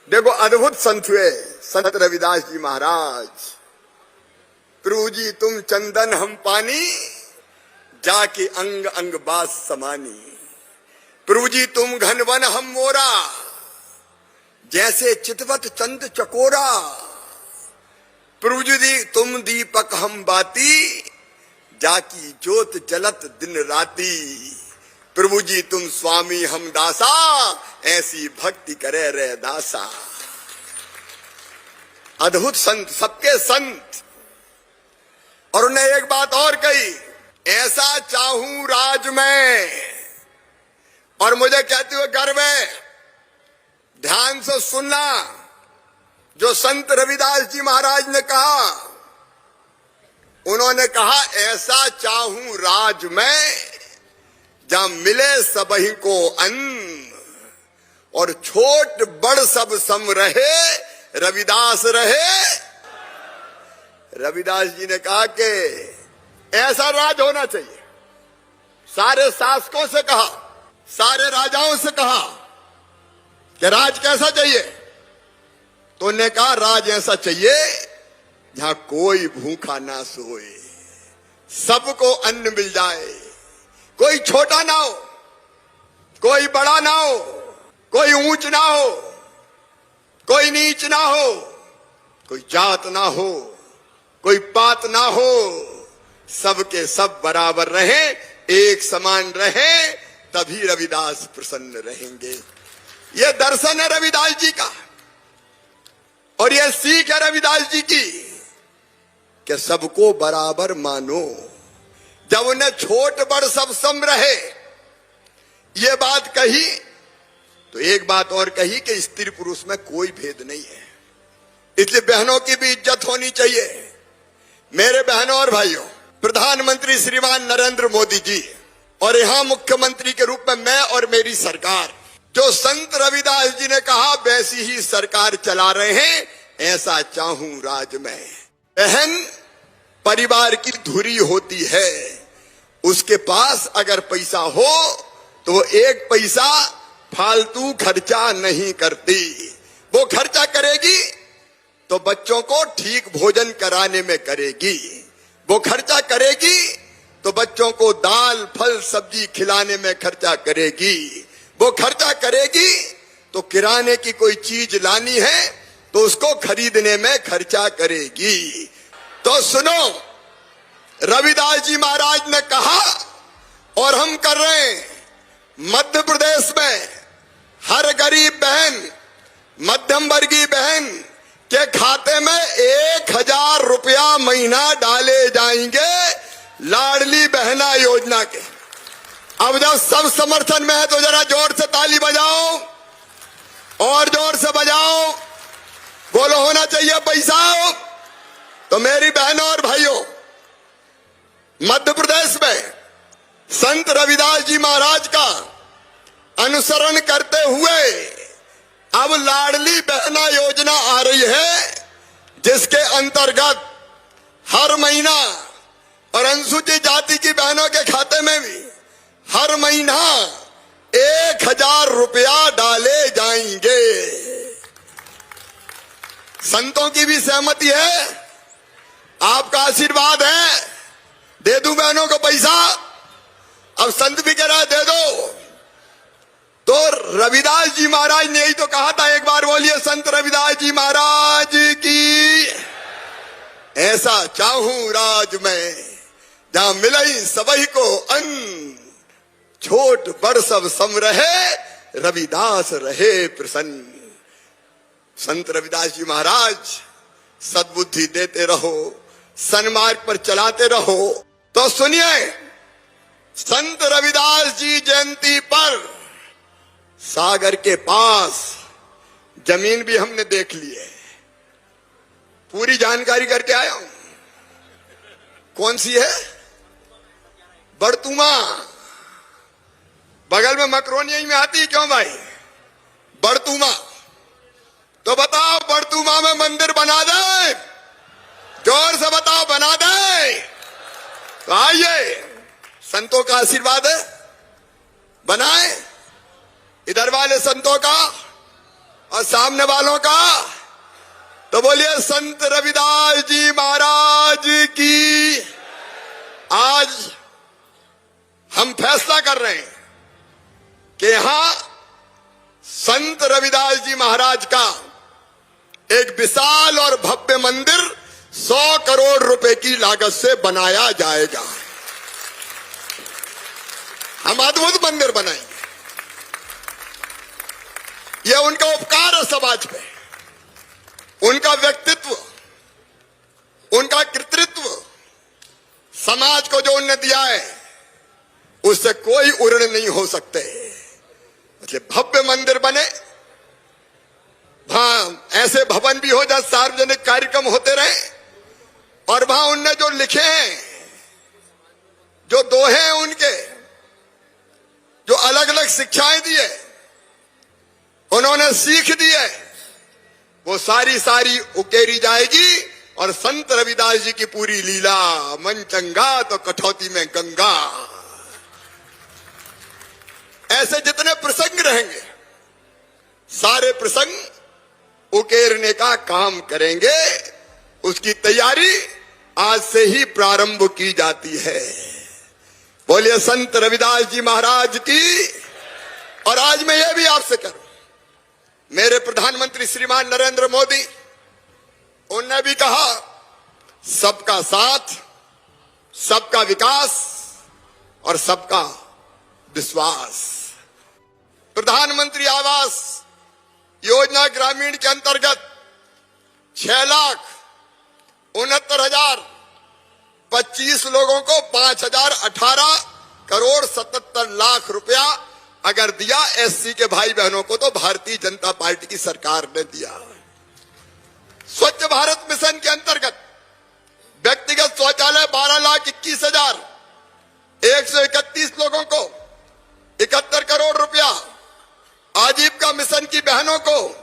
देखो अद्भुत संत हुए संत रविदास जी महाराज। प्रभु जी तुम चंदन हम पानी, जाके अंग अंग बास समानी। प्रभु जी तुम घनवन हम मोरा, जैसे चितवत चंद चकोरा। प्रभु जी तुम दीपक हम बाती, जाकी ज्योत जलत दिन राती। प्रभु जी तुम स्वामी हम दासा, ऐसी भक्ति करे रे दासा। अद्भुत संत, सबके संत। और उन्हें एक बात और कही, ऐसा चाहूं राज में। और मुझे कहते हुए गर्व है, ध्यान से सुनना जो संत रविदास जी महाराज ने कहा। उन्होंने कहा ऐसा चाहूं राज में, जहां मिले सबही को अन्न, और छोट बड़ सब सम रहे, रविदास रहे। रविदास जी ने कहा कि ऐसा राज होना चाहिए। सारे शासकों से कहा, सारे राजाओं से कहा कि राज कैसा चाहिए, तो उन्होंने कहा राज ऐसा चाहिए जहां कोई भूखा ना सोए, सबको अन्न मिल जाए, कोई छोटा ना हो, कोई बड़ा ना हो, कोई ऊंच ना हो, कोई नीच ना हो, कोई जात ना हो, कोई पात ना हो, सबके सब बराबर रहे, एक समान रहे, तभी रविदास प्रसन्न रहेंगे। यह दर्शन है रविदास जी का, और यह सीख है रविदास जी की कि सबको बराबर मानो। जब उन्हें छोट बड़ सब सम रहे, ये बात कही, तो एक बात और कही कि स्त्री पुरुष में कोई भेद नहीं है, इसलिए बहनों की भी इज्जत होनी चाहिए। मेरे बहनों और भाइयों, प्रधानमंत्री श्रीमान नरेंद्र मोदी जी और यहां मुख्यमंत्री के रूप में मैं और मेरी सरकार, जो संत रविदास जी ने कहा वैसी ही सरकार चला रहे हैं। ऐसा चाहूं राज में। बहन परिवार की धुरी होती है, उसके पास अगर पैसा हो तो एक पैसा फालतू खर्चा नहीं करती। वो खर्चा करेगी तो बच्चों को ठीक भोजन कराने में करेगी, वो खर्चा करेगी तो बच्चों को दाल फल सब्जी खिलाने में खर्चा करेगी, वो खर्चा करेगी तो किराने की कोई चीज लानी है तो उसको खरीदने में खर्चा करेगी। तो सुनो, रविदास जी महाराज ने कहा और हम कर रहे हैं, मध्य प्रदेश में हर गरीब बहन, मध्यम वर्गीय बहन के खाते में 1000 रुपया महीना डाले जाएंगे लाडली बहना योजना के। अब जब सब समर्थन में है तो जरा जोर से ताली बजाओ, और जोर से बजाओ, बोलो होना चाहिए पैसा। तो मेरी बहनों और भाइयों, मध्य प्रदेश में संत रविदास जी महाराज का अनुसरण करते हुए अब लाडली बहना योजना आ रही है, जिसके अंतर्गत हर महीना, और अनुसूचित जाति की बहनों के खाते में भी हर महीना 1000 रुपया डाले जाएंगे। संतों की भी सहमति है, आपका आशीर्वाद है, दे दूं बहनों को पैसा। अब संत भी कह रहा है दे दो। तो रविदास जी महाराज ने यही तो कहा था, एक बार बोलिए संत रविदास जी महाराज की। ऐसा चाहूं राज में, जहां मिलई सबही को अन्न, छोट बड़ सब सम रहे, रविदास रहे प्रसन्न। संत रविदास जी महाराज सद्बुद्धि देते रहो, सन्मार्ग पर चलाते रहो। तो सुनिए, संत रविदास जी जयंती पर सागर के पास जमीन भी हमने देख ली है, पूरी जानकारी करके आया हूं। कौन सी है? बड़तुमा, बगल में मकरोनिया में आती है। क्यों भाई? बड़तुमा। तो बताओ, बड़तुमा में मंदिर बना दे, जोर से बताओ, बना दे। तो आइए, संतों का आशीर्वाद है, बनाए, इधर वाले संतों का और सामने वालों का, तो बोलिए संत रविदास जी महाराज की। आज हम फैसला कर रहे हैं कि यहां संत रविदास जी महाराज का एक विशाल और भव्य मंदिर 100 करोड़ रुपए की लागत से बनाया जाएगा। हम अद्भुत मंदिर बनाएंगे। यह उनका उपकार है समाज पे, उनका व्यक्तित्व, उनका कृतित्व, समाज को जो उन्होंने दिया है उससे कोई उर्ण नहीं हो सकते। इसलिए भव्य मंदिर बने, वहां ऐसे भवन भी हो जहां सार्वजनिक कार्यक्रम होते रहे, और वहां उनने जो लिखे हैं, जो दोहे हैं उनके, जो अलग अलग शिक्षाएं दी है, उन्होंने सीख दी है, वो सारी सारी उकेरी जाएगी। और संत रविदास जी की पूरी लीला, मन चंगा तो कठौती में गंगा, ऐसे जितने प्रसंग रहेंगे सारे प्रसंग उकेरने का काम करेंगे। उसकी तैयारी आज से ही प्रारंभ की जाती है। बोलिए संत रविदास जी महाराज की। और आज मैं यह भी आपसे करूं, मेरे प्रधानमंत्री श्रीमान नरेंद्र मोदी, उन्होंने भी कहा सबका साथ, सबका विकास और सबका विश्वास। प्रधानमंत्री आवास योजना ग्रामीण के अंतर्गत 6,69,025 लोगों को 5,018 करोड़ 77 लाख रुपया अगर दिया एससी के भाई बहनों को, तो भारतीय जनता पार्टी की सरकार ने दिया। स्वच्छ भारत मिशन के अंतर्गत व्यक्तिगत शौचालय 12,21,131 लोगों को 71 करोड़ रुपया, आजीविका मिशन की बहनों को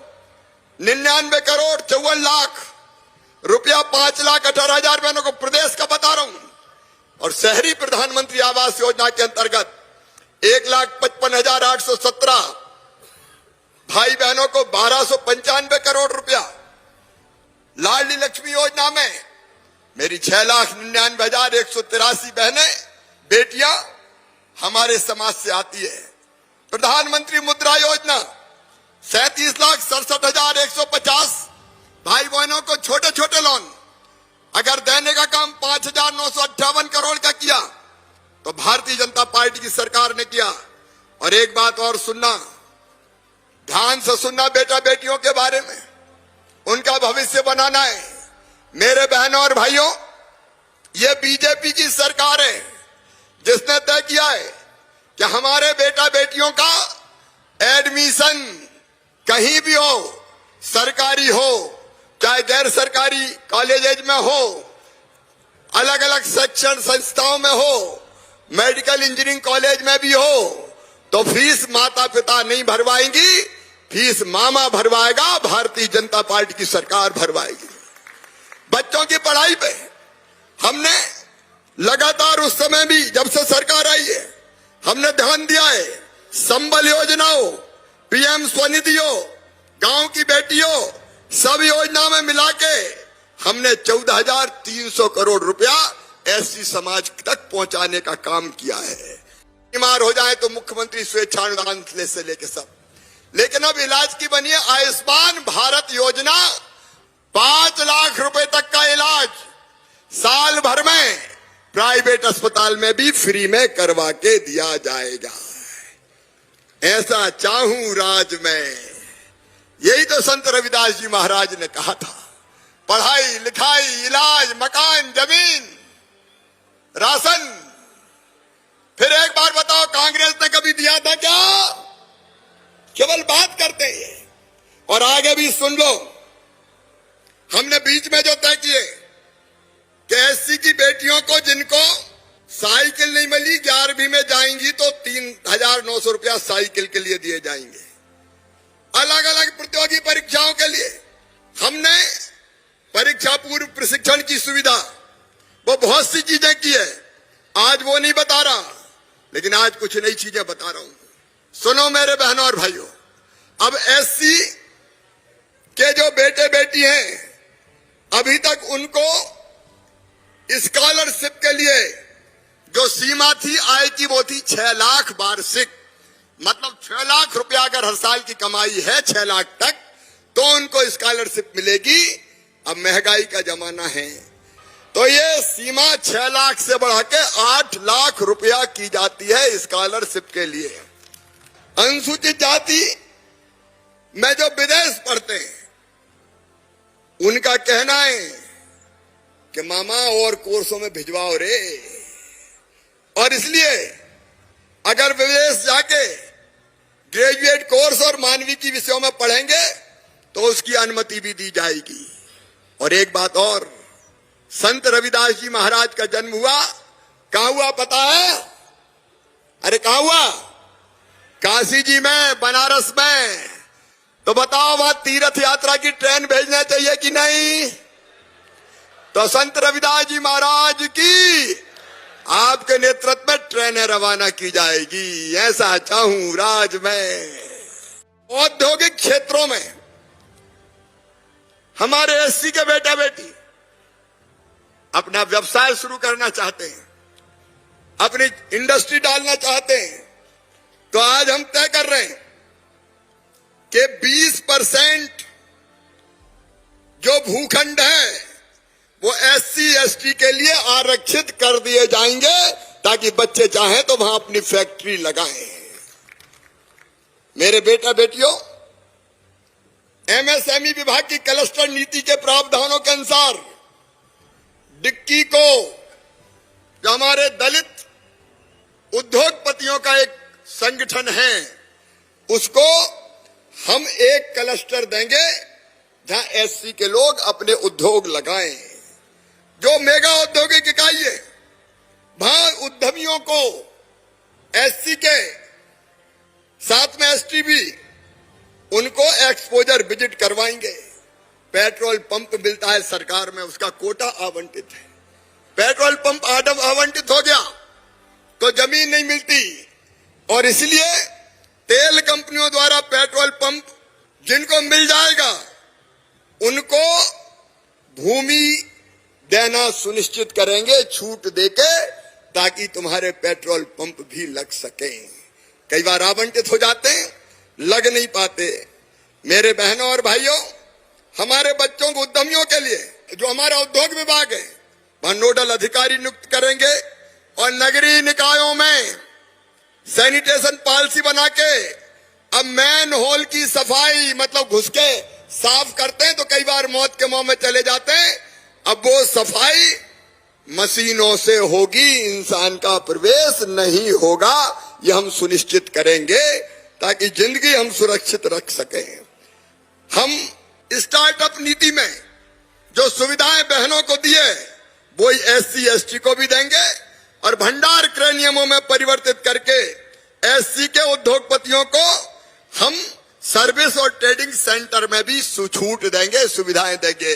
99 करोड़ 54 लाख रुपया, 5,18,000 बहनों को, प्रदेश का बता रहा हूं। और शहरी प्रधानमंत्री आवास योजना के अंतर्गत 1,55,817 भाई बहनों को 1,295 करोड़ रुपया। लाडली लक्ष्मी योजना में मेरी 6,99,183 बहनें, बेटियां हमारे समाज से आती है। प्रधानमंत्री मुद्रा योजना 37,67,150 भाई बहनों को छोटे छोटे लोन अगर देने का काम 5,958 करोड़ का किया, तो भारतीय जनता पार्टी की सरकार ने किया। और एक बात और सुनना, ध्यान से सुनना बेटा बेटियों के बारे में, उनका भविष्य बनाना है। मेरे बहनों और भाइयों, ये बीजेपी की सरकार है जिसने तय किया है कि हमारे बेटा बेटियों का एडमिशन कहीं भी हो, सरकारी हो चाहे गैर सरकारी कॉलेज में हो, अलग अलग शिक्षण संस्थाओं में हो, मेडिकल इंजीनियरिंग कॉलेज में भी हो, तो फीस माता पिता नहीं भरवाएंगी, फीस मामा भरवाएगा, भारतीय जनता पार्टी की सरकार भरवाएगी। बच्चों की पढ़ाई पे हमने लगातार, उस समय भी जब से सरकार आई है, हमने ध्यान दिया है। संबल योजनाओं, पीएम स्वनिधियों, गांव की बेटियों, सब योजना में मिला के हमने 14,300 करोड़ रुपया एससी समाज तक पहुंचाने का काम किया है। बीमार हो जाए तो मुख्यमंत्री स्वेच्छानुदान से लेके सब। लेकिन अब इलाज की बनी है आयुष्मान भारत योजना, 5 लाख रुपए तक का इलाज साल भर में प्राइवेट अस्पताल में भी फ्री में करवा के दिया जाएगा। ऐसा चाहूं राज में, यही तो संत रविदास जी महाराज ने कहा था। पढ़ाई लिखाई, इलाज, मकान, जमीन, राशन। फिर एक बार बताओ, कांग्रेस ने कभी दिया था क्या? केवल बात करते हैं। और आगे भी सुन लो, हमने बीच में जो तय किए कि एससी की बेटियों को जिनको साइकिल नहीं मिली, 11वीं में जाएंगी तो 3,900 रुपया साइकिल के लिए दिए जाएंगे। अलग अलग प्रतियोगी परीक्षाओं के लिए हमने परीक्षा पूर्व प्रशिक्षण की सुविधा, वो बहुत सी चीजें की है। आज वो नहीं बता रहा, लेकिन आज कुछ नई चीजें बता रहा हूं। सुनो मेरे बहनों और भाइयों, अब एससी बेटे बेटी हैं, अभी तक उनको स्कॉलरशिप के लिए जो सीमा थी आय की वो थी 6 लाख वार्षिक, मतलब 6 लाख रुपया अगर हर साल की कमाई है 6 लाख तक तो उनको स्कॉलरशिप मिलेगी। अब महंगाई का जमाना है तो ये सीमा 6 लाख से बढ़ा के 8 लाख रुपया की जाती है स्कॉलरशिप के लिए। अनुसूचित जाति में जो विदेश पढ़ते हैं उनका कहना है कि मामा और कोर्सों में भिजवाओ रे, और इसलिए अगर विदेश जाके ग्रेजुएट कोर्स और मानविकी विषयों में पढ़ेंगे तो उसकी अनुमति भी दी जाएगी। और एक बात और, संत रविदास जी महाराज का जन्म हुआ कहां हुआ पता है? अरे कहां हुआ? काशी जी में, बनारस में। तो बताओ वहां तीर्थ यात्रा की ट्रेन भेजना चाहिए कि नहीं? तो संत रविदास जी महाराज की आपके नेतृत्व में ट्रेनें रवाना की जाएगी, ऐसा चाहूं राज में। औद्योगिक क्षेत्रों में हमारे एससी के बेटा बेटी अपना व्यवसाय शुरू करना चाहते हैं, अपनी इंडस्ट्री डालना चाहते हैं, तो आज हम तय कर रहे हैं कि 20% जो भूखंड है वो एससी एसटी के लिए आरक्षित कर दिए जाएंगे ताकि बच्चे चाहें तो वहां अपनी फैक्ट्री लगाएं। मेरे बेटा बेटियों, एमएसएमई विभाग की क्लस्टर नीति के प्रावधानों के अनुसार डिक्की को, जो हमारे दलित उद्योगपतियों का एक संगठन है, उसको हम एक क्लस्टर देंगे जहां एससी के लोग अपने उद्योग लगाएं। जो मेगा औद्योगिक इकाई है वहां उद्यमियों को एससी के साथ में एसटी भी उनको एक्सपोजर विजिट करवाएंगे। पेट्रोल पंप मिलता है सरकार में, उसका कोटा आवंटित है। पेट्रोल पंप आवंटित हो गया तो जमीन नहीं मिलती, और इसलिए तेल कंपनियों द्वारा पेट्रोल पंप जिनको मिल जाएगा उनको भूमि देना सुनिश्चित करेंगे, छूट देके, ताकि तुम्हारे पेट्रोल पंप भी लग सके। कई बार आवंटित हो जाते हैं, लग नहीं पाते। मेरे बहनों और भाइयों, हमारे बच्चों को उद्यमियों के लिए जो हमारा उद्योग विभाग है वहां नोडल अधिकारी नियुक्त करेंगे, और नगरीय निकायों में सैनिटेशन पॉलिसी बना के अब मैन होल की सफाई, मतलब घुस के साफ करते हैं तो कई बार मौत के मुंह में चले जाते हैं, अब वो सफाई मशीनों से होगी, इंसान का प्रवेश नहीं होगा। ये हम सुनिश्चित करेंगे ताकि जिंदगी हम सुरक्षित रख सकें। हम स्टार्टअप नीति में जो सुविधाएं बहनों को दिए वो एससी एसटी को भी देंगे, और भंडार क्रय नियमों में परिवर्तित करके एससी के उद्योगपतियों को हम सर्विस और ट्रेडिंग सेंटर में भी छूट देंगे, सुविधाएं देंगे।